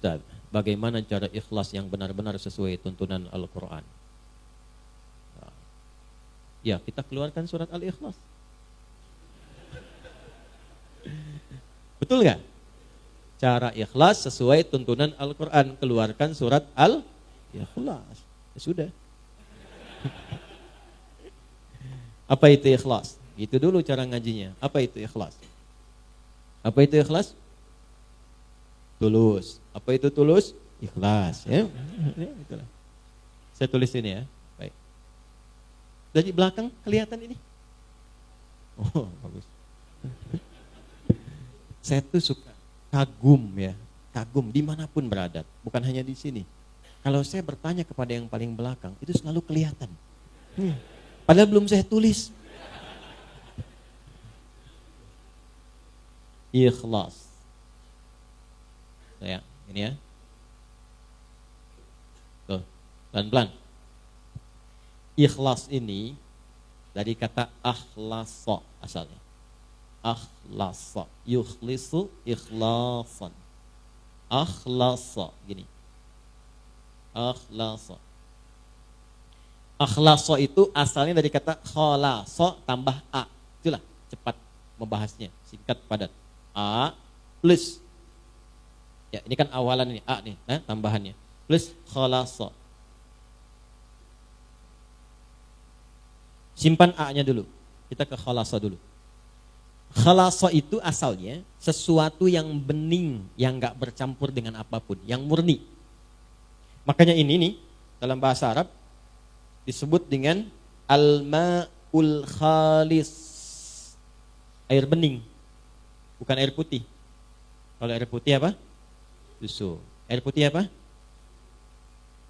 Ustaz, bagaimana cara ikhlas yang benar-benar sesuai tuntunan Al-Quran? Ya, kita keluarkan surat Al-Ikhlas. Betul nggak? Cara ikhlas sesuai tuntunan Al-Quran, keluarkan surat Al-Ikhlas. Ya sudah. Apa itu ikhlas? Itu dulu cara ngajinya. Apa itu ikhlas? Apa itu ikhlas? Tulus. Apa itu tulus? Ikhlas. Ya, itulah. Saya tulis ini ya. Baik. Dari belakang kelihatan ini? Oh, bagus. Saya tuh suka kagum ya. Kagum dimanapun berada. Bukan hanya di sini. Kalau saya bertanya kepada yang paling belakang, itu selalu kelihatan. Padahal belum saya tulis. Ikhlas. Ya, ini ya. Tuh, pelan-pelan. Ikhlas ini dari kata akhlasa asalnya. Akhlasa, yukhlisu ikhlasan. Akhlasa, gini. Akhlasa. Akhlasa itu asalnya dari kata khalasa tambah a. Itulah cepat membahasnya, singkat padat. A plus. Ya, ini kan awalan ini a nih, nah, tambahannya. Plus khalasa. Simpan a-nya dulu. Kita ke khalasa dulu. Khalasa itu asalnya sesuatu yang bening, yang enggak bercampur dengan apapun, yang murni. Makanya ini nih dalam bahasa Arab disebut dengan al-ma'ul khalis. Air bening. Bukan air putih. Kalau air putih apa? Susu. Air putih apa?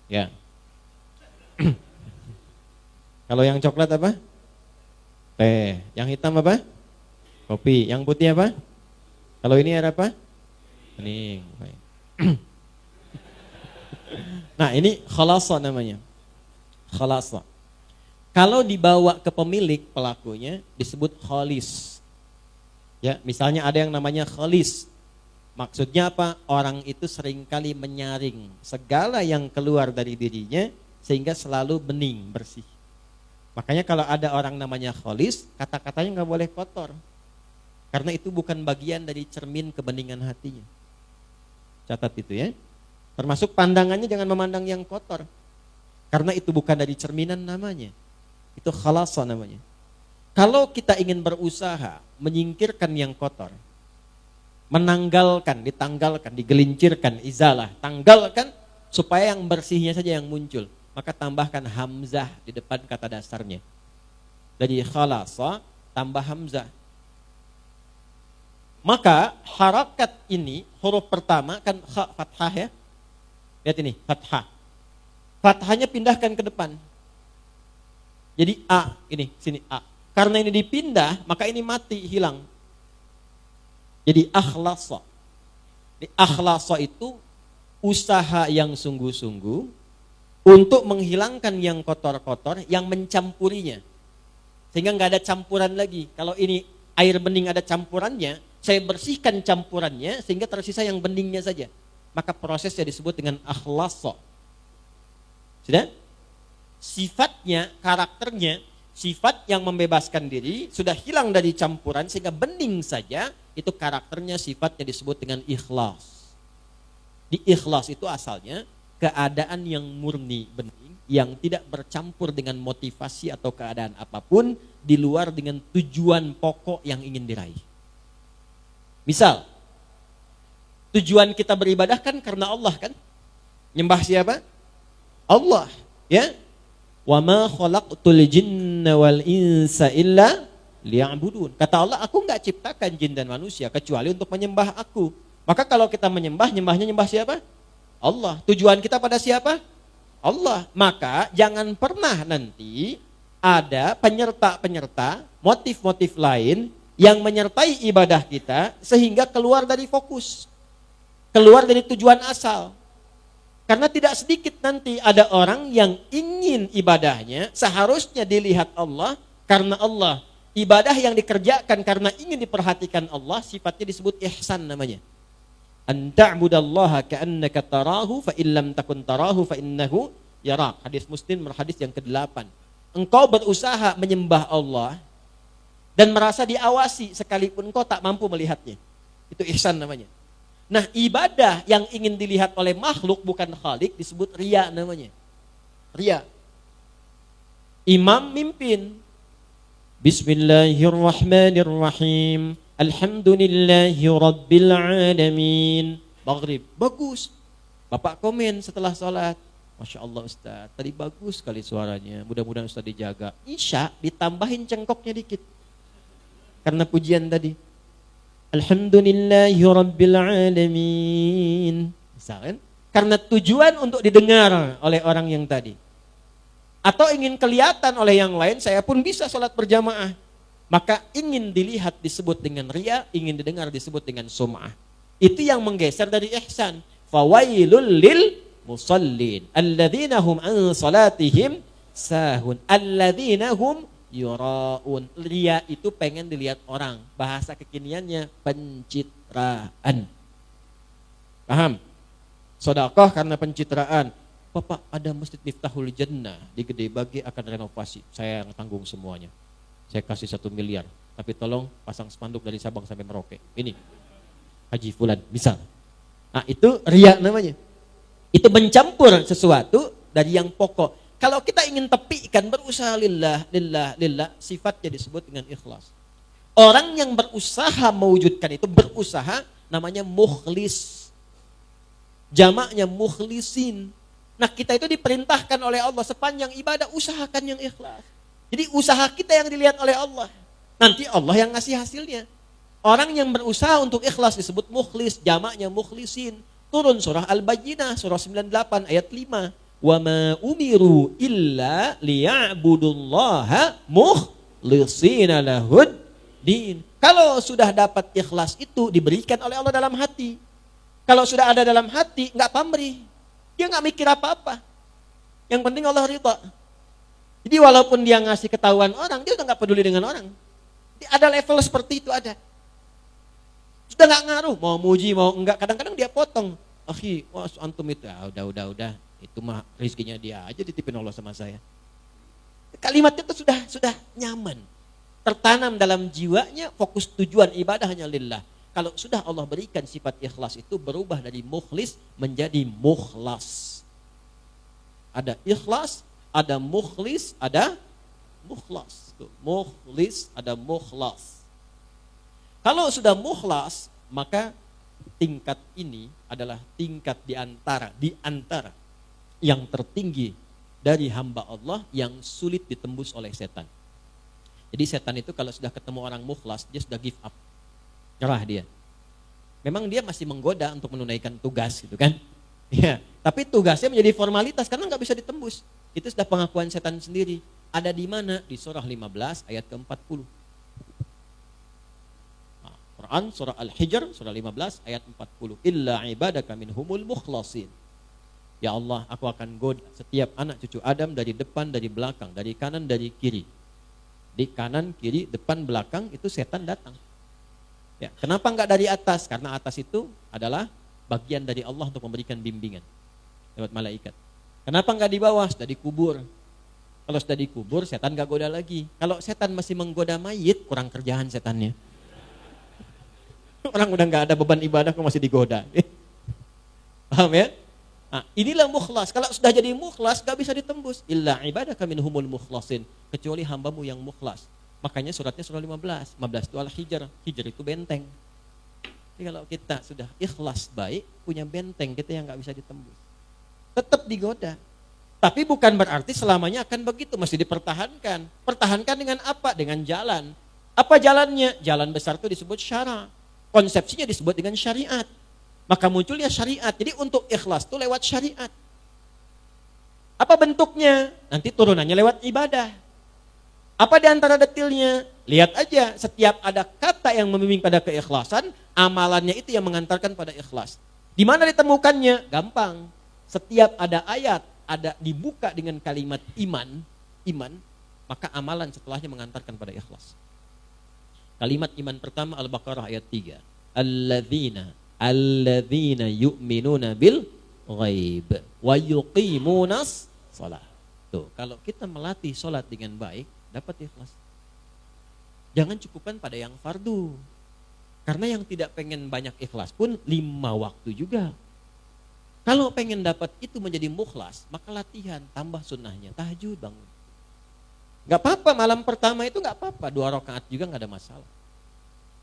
Ya. Kalau yang coklat apa? Teh. Yang hitam apa? Kopi. Yang putih apa? Kalau ini air apa? Bening. Nah, ini khalasa namanya. Khalasa. Kalau dibawa ke pemilik pelakunya disebut khalis. Ya, misalnya ada yang namanya khalis. Maksudnya apa? Orang itu seringkali menyaring segala yang keluar dari dirinya sehingga selalu bening, bersih. Makanya kalau ada orang namanya khalis, kata-katanya nggak boleh kotor. Karena itu bukan bagian dari cermin kebeningan hatinya. Catat itu ya. Termasuk pandangannya jangan memandang yang kotor. Karena itu bukan dari cerminan namanya. Itu khalasa namanya. Kalau kita ingin berusaha menyingkirkan yang kotor, menanggalkan, ditanggalkan, digelincirkan, izalah, tanggalkan supaya yang bersihnya saja yang muncul. Maka tambahkan hamzah di depan kata dasarnya. Dari khalasa tambah hamzah. Maka harakat ini huruf pertama kan kha fathah ya. Lihat ini, fathah. Fathahnya pindahkan ke depan. Jadi a, ini sini a. Karena ini dipindah, maka ini mati, hilang. Jadi akhlasa. Di akhlasa itu usaha yang sungguh-sungguh untuk menghilangkan yang kotor-kotor, yang mencampurinya. Sehingga nggak ada campuran lagi. Kalau ini air bening ada campurannya, saya bersihkan campurannya sehingga tersisa yang beningnya saja. Maka prosesnya disebut dengan akhlasa. Sudah? Sifatnya, karakternya, sifat yang membebaskan diri sudah hilang dari campuran sehingga bening saja. Itu karakternya, sifatnya disebut dengan ikhlas. Di ikhlas itu asalnya keadaan yang murni, bening, yang tidak bercampur dengan motivasi atau keadaan apapun di luar dengan tujuan pokok yang ingin diraih. Misal, tujuan kita beribadah kan karena Allah kan? Nyembah siapa? Allah, ya. Wa ma khalaqtul jinna wal insa illa liya'budun. Kata Allah, aku enggak ciptakan jin dan manusia kecuali untuk menyembah aku. Maka kalau kita menyembah, nyembah siapa? Allah. Tujuan kita pada siapa? Allah. Maka jangan pernah nanti ada penyerta-penyerta, motif-motif lain yang menyertai ibadah kita sehingga keluar dari fokus. Keluar dari tujuan asal. Karena tidak sedikit nanti ada orang yang ingin ibadahnya seharusnya dilihat Allah karena Allah. Ibadah yang dikerjakan karena ingin diperhatikan Allah sifatnya disebut ihsan namanya. An ta'budallaha ka'annaka tarahu fa illam takun tarahu fa innahu yarak. Hadis Muslim, hadis yang ke-8. Engkau berusaha menyembah Allah dan merasa diawasi sekalipun engkau tak mampu melihatnya. Itu ihsan namanya. Nah, ibadah yang ingin dilihat oleh makhluk bukan khalik disebut riya namanya. Riya. Imam mimpin. Bismillahirrahmanirrahim. Alhamdulillahi rabbil alamin. Maghrib. Bagus. Bapak komen setelah sholat. Masya Allah Ustaz, tadi bagus sekali suaranya. Mudah-mudahan Ustaz dijaga. Isya ditambahin cengkoknya dikit. Karena pujian tadi. Alhamdulillahi rabbil alamin. Misalkan, karena tujuan untuk didengar oleh orang yang tadi. Atau ingin kelihatan oleh yang lain, saya pun bisa sholat berjamaah. Maka ingin dilihat disebut dengan riya, ingin didengar disebut dengan sum'ah. Itu yang menggeser dari ihsan. Fawailul lil musallin. Alladzina hum an salatihim sahun. Alladzina hum yura'un. Riya itu pengen dilihat orang. Bahasa kekiniannya pencitraan. Paham? Sedekah karena pencitraan. Bapak, ada Masjid Miftahul Jannah di Gede Bage akan renovasi. Saya yang tanggung semuanya. Saya kasih 1 miliar. Tapi tolong pasang spanduk dari Sabang sampai Merauke. Ini Haji Fulan, misal. Nah, itu riya namanya. Itu mencampur sesuatu dari yang pokok. Kalau kita ingin tepikan berusaha lillah, sifatnya disebut dengan ikhlas. Orang yang berusaha mewujudkan itu, berusaha namanya mukhlis. Jamaknya mukhlisin. Nah, kita itu diperintahkan oleh Allah sepanjang ibadah usahakan yang ikhlas. Jadi usaha kita yang dilihat oleh Allah. Nanti Allah yang ngasih hasilnya. Orang yang berusaha untuk ikhlas disebut mukhlis, jamaknya mukhlisin. Turun surah Al-Bayyinah, surah 98 ayat 5. Wa ma umiru illa liya'budullaha mukhlishina lahud din. Kalau sudah dapat ikhlas itu diberikan oleh Allah dalam hati. Kalau sudah ada dalam hati, enggak pamrih. Dia enggak mikir apa-apa. Yang penting Allah ridha. Jadi walaupun dia ngasih ketahuan orang, dia udah enggak peduli dengan orang. Ada level seperti itu ada. Sudah enggak ngaruh, mau muji mau enggak, kadang-kadang dia potong. Akhi, wah antum itu, udah. Itu mah rezekinya dia aja ditipin Allah sama saya. Kalimatnya itu sudah nyaman. Tertanam dalam jiwanya, fokus tujuan ibadah hanya lillah. Kalau sudah Allah berikan sifat ikhlas itu berubah dari mukhlis menjadi mukhlas. Ada ikhlas, ada mukhlis, ada mukhlas. Mukhlis, ada mukhlas. Kalau sudah mukhlas, maka tingkat ini adalah tingkat di antara yang tertinggi dari hamba Allah yang sulit ditembus oleh setan. Jadi setan itu kalau sudah ketemu orang mukhlas, dia sudah give up. Nyerah dia. Memang dia masih menggoda untuk menunaikan tugas gitu kan. Ya, tapi tugasnya menjadi formalitas karena nggak bisa ditembus. Itu sudah pengakuan setan sendiri. Ada di mana? Di surah 15 ayat ke-40. Nah, Quran surah Al-Hijr surah 15 ayat 40. Illa ibadaka minhumul mukhlasin. Ya Allah, aku akan goda setiap anak cucu Adam dari depan, dari belakang, dari kanan, dari kiri. Di kanan, kiri, depan, belakang itu setan datang. Ya, kenapa enggak dari atas? Karena atas itu adalah bagian dari Allah untuk memberikan bimbingan lewat malaikat. Kenapa enggak di bawah? Sudah dikubur. Kalau sudah dikubur, setan enggak goda lagi. Kalau setan masih menggoda mayit, kurang kerjaan setannya. Orang udah enggak ada beban ibadah kok masih digoda. Paham ya? Nah, inilah mukhlas. Kalau sudah jadi mukhlas, gak bisa ditembus. Illa ibadaka minhumul mukhlasin. Kecuali hambamu yang mukhlas. Makanya suratnya surah 15. 15 itu Al-Hijr. Hijr itu benteng. Jadi kalau kita sudah ikhlas baik, punya benteng kita yang gak bisa ditembus. Tetap digoda. Tapi bukan berarti selamanya akan begitu. Masih dipertahankan. Pertahankan dengan apa? Dengan jalan. Apa jalannya? Jalan besar itu disebut syara. Konsepsinya disebut dengan syariat. Maka munculnya syariat. Jadi untuk ikhlas itu lewat syariat. Apa bentuknya? Nanti turunannya lewat ibadah. Apa di antara detilnya? Lihat aja, setiap ada kata yang membimbing pada keikhlasan, amalannya itu yang mengantarkan pada ikhlas. Di mana ditemukannya? Gampang. Setiap ada ayat, ada dibuka dengan kalimat iman, maka amalan setelahnya mengantarkan pada ikhlas. Kalimat iman pertama Al-Baqarah ayat 3. Alladzina Alladzina yu'minuna bil ghaib wa yuqimunas shalah. Tuh, kalau kita melatih sholat dengan baik, dapat ikhlas. Jangan cukupkan pada yang fardu. Karena yang tidak pengen banyak ikhlas pun 5 waktu juga. Kalau pengen dapat itu menjadi mukhlas, maka latihan, tambah sunnahnya, tahajud bangun. Gak apa-apa, malam pertama itu gak apa-apa, 2 rakaat juga gak ada masalah.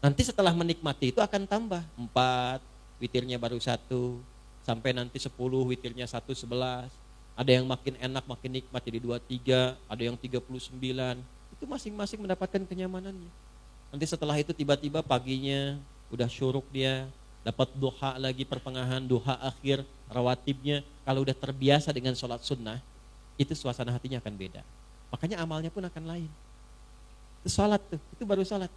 Nanti setelah menikmati itu akan tambah 4, witirnya baru 1, sampai nanti 10, witirnya 1, 11. Ada yang makin enak, makin nikmat jadi 23, ada yang 39. Itu masing-masing mendapatkan kenyamanannya. Nanti setelah itu tiba-tiba paginya udah syuruk dia, dapat duha lagi pertengahan, duha akhir, rawatibnya. Kalau udah terbiasa dengan sholat sunnah, itu suasana hatinya akan beda. Makanya amalnya pun akan lain. Itu sholat tuh, itu baru sholat.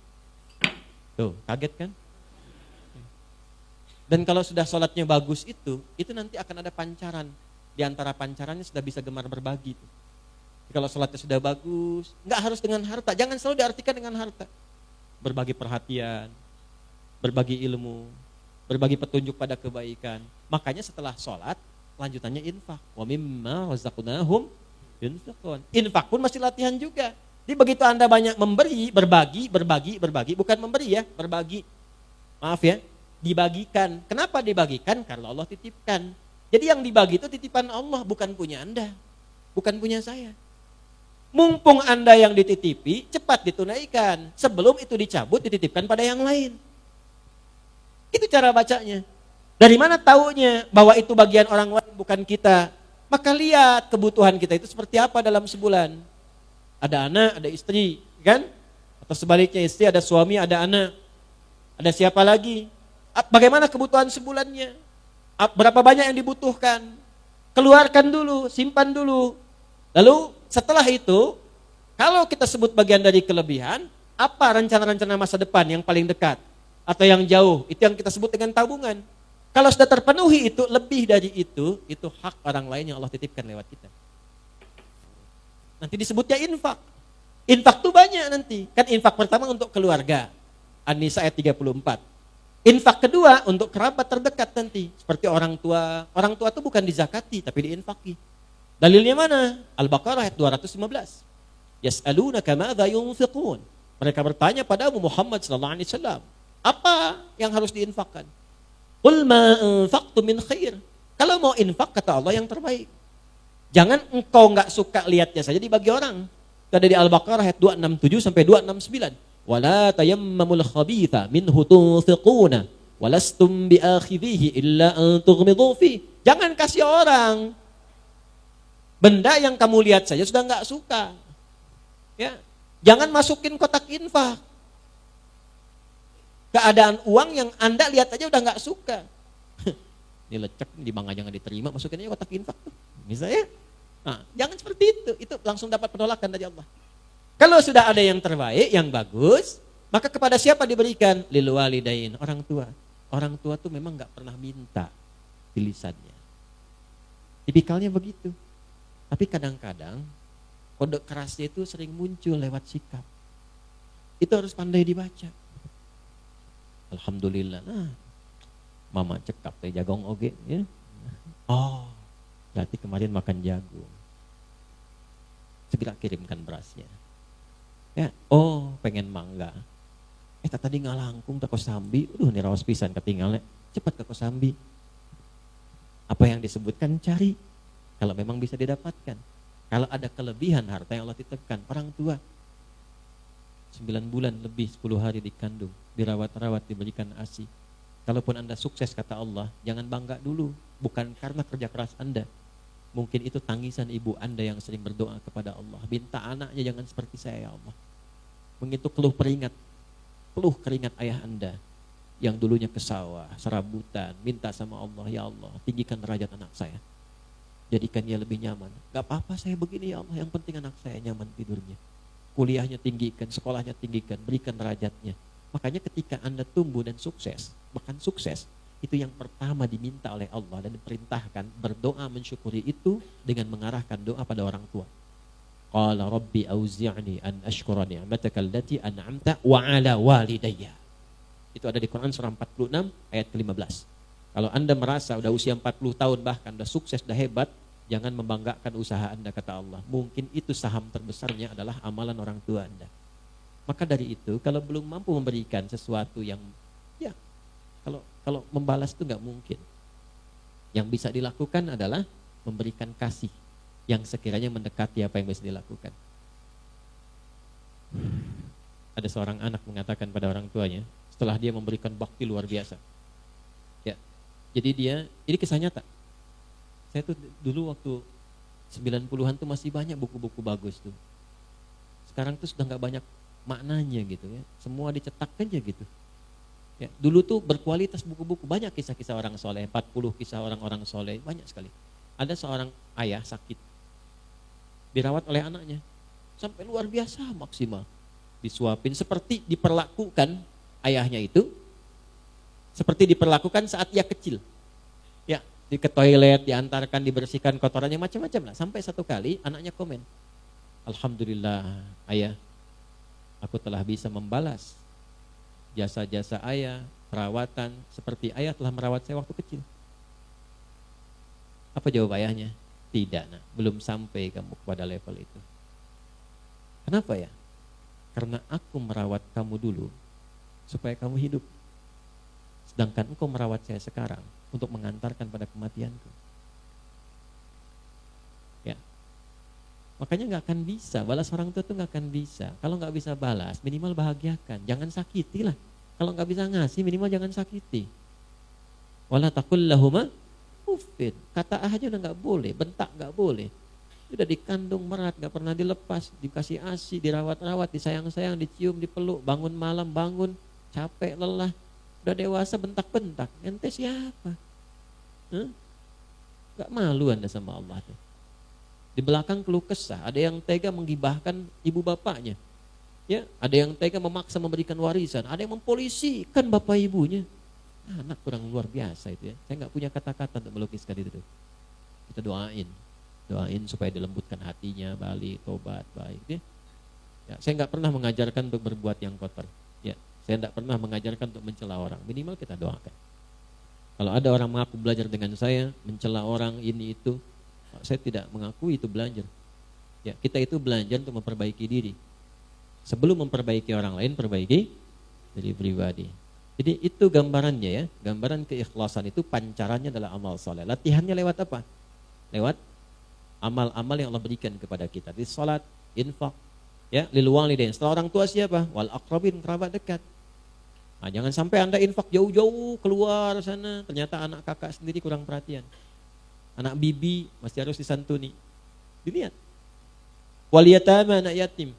Tuh, kaget kan? Dan kalau sudah sholatnya bagus itu nanti akan ada pancaran. Di antara pancarannya sudah bisa gemar berbagi. Kalau sholatnya sudah bagus, nggak harus dengan harta. Jangan selalu diartikan dengan harta. Berbagi perhatian, berbagi ilmu, berbagi petunjuk pada kebaikan. Makanya setelah sholat, lanjutannya infak. Wa mimma razaqnahum yunfiqun. Infak pun masih latihan juga. Jadi begitu Anda banyak memberi, berbagi, bukan memberi ya, berbagi. Maaf ya, dibagikan. Kenapa dibagikan? Karena Allah titipkan. Jadi yang dibagi itu titipan Allah, bukan punya Anda, bukan punya saya. Mumpung Anda yang dititipi, cepat ditunaikan. Sebelum itu dicabut, dititipkan pada yang lain. Itu cara bacanya. Dari mana taunya bahwa itu bagian orang lain, bukan kita? Maka lihat kebutuhan kita itu seperti apa dalam sebulan. Ada anak, ada istri, kan? Atau sebaliknya, istri ada suami, ada anak. Ada siapa lagi? Bagaimana kebutuhan sebulannya? Berapa banyak yang dibutuhkan? Keluarkan dulu, simpan dulu. Lalu setelah itu, kalau kita sebut bagian dari kelebihan, apa rencana-rencana masa depan yang paling dekat? Atau yang jauh, itu yang kita sebut dengan tabungan. Kalau sudah terpenuhi itu, lebih dari itu hak orang lain yang Allah titipkan lewat kita. Nanti disebutnya infak. Infak itu banyak nanti. Kan infak pertama untuk keluarga. An-Nisa ayat 34. Infak kedua untuk kerabat terdekat nanti. Seperti orang tua. Orang tua itu bukan dizakati, tapi diinfaki. Dalilnya mana? Al-Baqarah ayat 215. Yas'alunaka madza yunfiqun. Mereka bertanya padamu Muhammad sallallahu alaihi wasallam, apa yang harus diinfakkan? Qul ma anfaqtum min khair. Kalau mau infak kata Allah yang terbaik. Jangan engkau enggak suka lihatnya saja dibagi orang. Ada di Al-Baqarah ayat 267 sampai 269. Wala tayammamul khabitha minhu tunfiquna walastum biakhidhihi illa an tughmidu fi. Jangan kasih orang benda yang kamu lihat saja sudah enggak suka. Ya. Jangan masukin kotak infak. Keadaan uang yang Anda lihat aja udah enggak suka. Ini lecek di bank aja enggak diterima, masukin aja kotak infak tuh. Misalnya. Nah, jangan seperti itu. Itu langsung dapat penolakan dari Allah. Kalau sudah ada yang terbaik, yang bagus, maka kepada siapa diberikan? Lil walidain, orang tua. Orang tua tuh memang enggak pernah minta di lisannya. Tipikalnya begitu. Tapi kadang-kadang kode kerasnya itu sering muncul lewat sikap. Itu harus pandai dibaca. Alhamdulillah. Nah, mama cekap teh jagong oge ya. Oh, berarti kemarin makan jagung. Segera kirimkan berasnya. Ya, oh pengen mangga. Tadi ngalangkung ke Kosambi, ini rawas pisan ketinggalnya. Cepat ke Kosambi. Apa yang disebutkan cari. Kalau memang bisa didapatkan. Kalau ada kelebihan harta yang Allah titipkan, orang tua 9 bulan lebih 10 hari dikandung, dirawat-rawat, diberikan ASI. Kalaupun Anda sukses kata Allah, jangan bangga dulu, bukan karena kerja keras Anda. Mungkin itu tangisan ibu Anda yang sering berdoa kepada Allah. Minta anaknya jangan seperti saya ya Allah. Mungkin itu keluh keringat ayah Anda yang dulunya ke sawah, serabutan, minta sama Allah, ya Allah, tinggikan derajat anak saya. Jadikan dia lebih nyaman. Gak apa-apa saya begini ya Allah, yang penting anak saya nyaman tidurnya. Kuliahnya tinggikan, sekolahnya tinggikan, berikan derajatnya. Makanya ketika Anda tumbuh dan sukses, bahkan sukses, itu yang pertama diminta oleh Allah dan diperintahkan berdoa mensyukuri itu dengan mengarahkan doa pada orang tua. Qala rabbi auzi'ni an ashkura ni'mataka allati an'amta wa ala walidayya. Itu ada di Quran surah 46 ayat ke-15. Kalau Anda merasa udah usia 40 tahun bahkan udah sukses, udah hebat, jangan membanggakan usaha Anda, kata Allah. Mungkin itu saham terbesarnya adalah amalan orang tua Anda. Maka dari itu, kalau belum mampu memberikan sesuatu yang, ya, kalau membalas itu nggak mungkin. Yang bisa dilakukan adalah memberikan kasih yang sekiranya mendekati apa yang bisa dilakukan. Ada seorang anak mengatakan pada orang tuanya, setelah dia memberikan bakti luar biasa. Ya, jadi ini kisah nyata. Saya tuh dulu waktu 90-an tuh masih banyak buku-buku bagus tuh. Sekarang tuh sudah nggak banyak maknanya gitu ya. Semua dicetak aja gitu. Ya, dulu tuh berkualitas buku-buku, banyak kisah-kisah orang soleh, 40 kisah orang-orang soleh, banyak sekali. Ada seorang ayah sakit, dirawat oleh anaknya, sampai luar biasa maksimal. Disuapin seperti diperlakukan ayahnya itu, seperti diperlakukan saat ia kecil. Ya, ke toilet, diantarkan, dibersihkan kotorannya, macam-macam lah. Sampai satu kali anaknya komen, "Alhamdulillah ayah, aku telah bisa membalas jasa-jasa ayah, perawatan seperti ayah telah merawat saya waktu kecil." Apa jawab ayahnya? Tidak, nak, belum sampai kamu pada level itu. Kenapa ya? Karena aku merawat kamu dulu supaya kamu hidup. Sedangkan engkau merawat saya sekarang untuk mengantarkan pada kematianku. Ya. Makanya nggak akan bisa, balas orang tua itu nggak akan bisa. Kalau nggak bisa balas, minimal bahagiakan, jangan sakiti lah. Kalau nggak bisa ngasih, minimal jangan sakiti. Wala taqul lahuma uffin. Kata aja udah nggak boleh, bentak nggak boleh. Udah dikandung merat, gak pernah dilepas, dikasih ASI, dirawat-rawat, disayang-sayang, dicium, dipeluk, bangun malam, bangun, capek, lelah. Udah dewasa bentak-bentak, ente siapa? Gak malu Anda sama Allah tuh. Di belakang keluh kesah, ada yang tega menggibahkan ibu bapaknya. Ya, ada yang tega memaksa memberikan warisan, ada yang mempolisikan bapak ibunya. Anak kurang luar biasa itu ya. Saya gak punya kata-kata untuk melukiskan itu tuh. Kita doain supaya dilembutkan hatinya, balik, tobat, baik. Ya, saya nggak pernah mengajarkan untuk berbuat yang kotor. Ya, saya nggak pernah mengajarkan untuk mencela orang. Minimal kita doakan. Kalau ada orang mengaku belajar dengan saya, mencela orang ini itu, saya tidak mengakui itu belajar. Ya, kita itu belajar untuk memperbaiki diri. Sebelum memperbaiki orang lain, perbaiki diri pribadi. Jadi itu gambarannya ya, gambaran keikhlasan itu pancarannya adalah amal soleh. Latihannya lewat apa? Lewat amal-amal yang Allah berikan kepada kita. Di salat, infak, ya, lil walidain. Setelah orang tua siapa? Wal aqrabin, kerabat dekat. Nah, jangan sampai Anda infak jauh-jauh keluar sana, ternyata anak kakak sendiri kurang perhatian. Anak bibi masih harus disantuni. Dilihat. Wal yatama, anak yatim.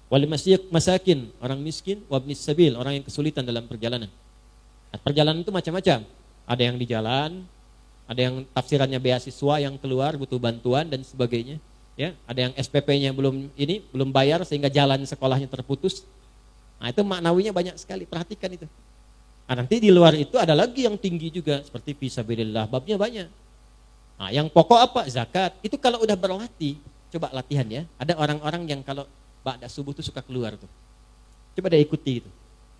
Wal masakin, orang miskin, wabnis sabil, orang yang kesulitan dalam perjalanan. Nah, perjalanan itu macam-macam. Ada yang di jalan, ada yang tafsirannya beasiswa yang keluar butuh bantuan dan sebagainya. Ya, ada yang SPP-nya belum bayar sehingga jalan sekolahnya terputus. Nah, itu maknawinya banyak sekali. Perhatikan itu. Nah, nanti di luar itu ada lagi yang tinggi juga seperti fisabilillah, babnya banyak. Nah, yang pokok apa? Zakat. Itu kalau udah berlatih, coba latihan ya. Ada orang-orang yang kalau ba'da subuh tuh suka keluar tuh. Coba deh ikuti itu.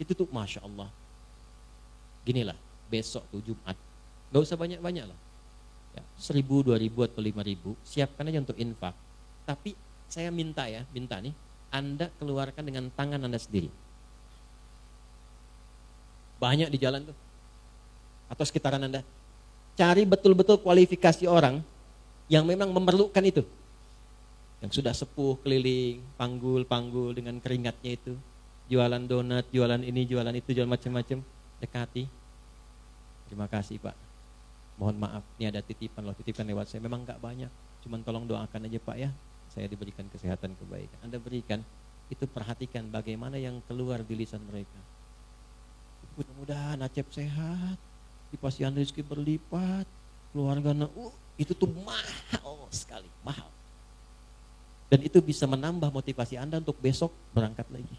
Itu tuh Masya Allah. Ginilah, besok tuh Jumat. Gak usah banyak-banyak lah. Ya, 1.000, 2.000 atau 5.000, siapkan aja untuk infak. Tapi saya minta nih, Anda keluarkan dengan tangan Anda sendiri. Banyak di jalan tuh. Atau sekitaran Anda. Cari betul-betul kualifikasi orang yang memang memerlukan itu. Yang sudah sepuh, keliling, panggul dengan keringatnya itu. Jualan donat, jualan ini, jualan itu, jualan macam-macam. Dekati. Terima kasih Pak. Mohon maaf, ini ada titipan lewat saya. Memang gak banyak, cuman tolong doakan aja Pak ya. Saya diberikan kesehatan kebaikan. Anda berikan, itu perhatikan bagaimana yang keluar di lisan mereka. Mudah-mudahan Acep sehat, dipasihan rezeki berlipat, keluarga itu tuh mahal sekali, mahal. Dan itu bisa menambah motivasi Anda untuk besok berangkat lagi.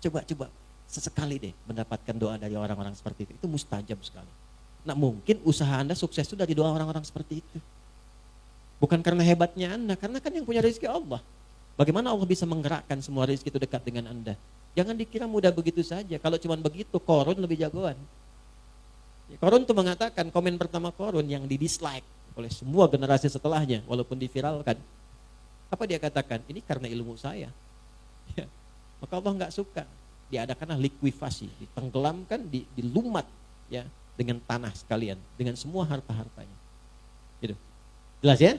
Coba sesekali deh mendapatkan doa dari orang-orang seperti itu mustajab sekali. Nah, mungkin usaha Anda sukses itu dari doa orang-orang seperti itu. Bukan karena hebatnya Anda, karena kan yang punya rezeki Allah. Bagaimana Allah bisa menggerakkan semua rezeki itu dekat dengan Anda? Jangan dikira mudah begitu saja. Kalau cuma begitu, Qarun lebih jagoan. Qarun tuh mengatakan, komen pertama Qarun yang di-dislike oleh semua generasi setelahnya, walaupun diviralkan. Apa dia katakan? Ini karena ilmu saya. Ya. Maka Allah nggak suka. Diadakanlah likuifasi, ditenggelamkan, dilumat ya dengan tanah sekalian, dengan semua harta-hartanya. Gitu. Jelas ya?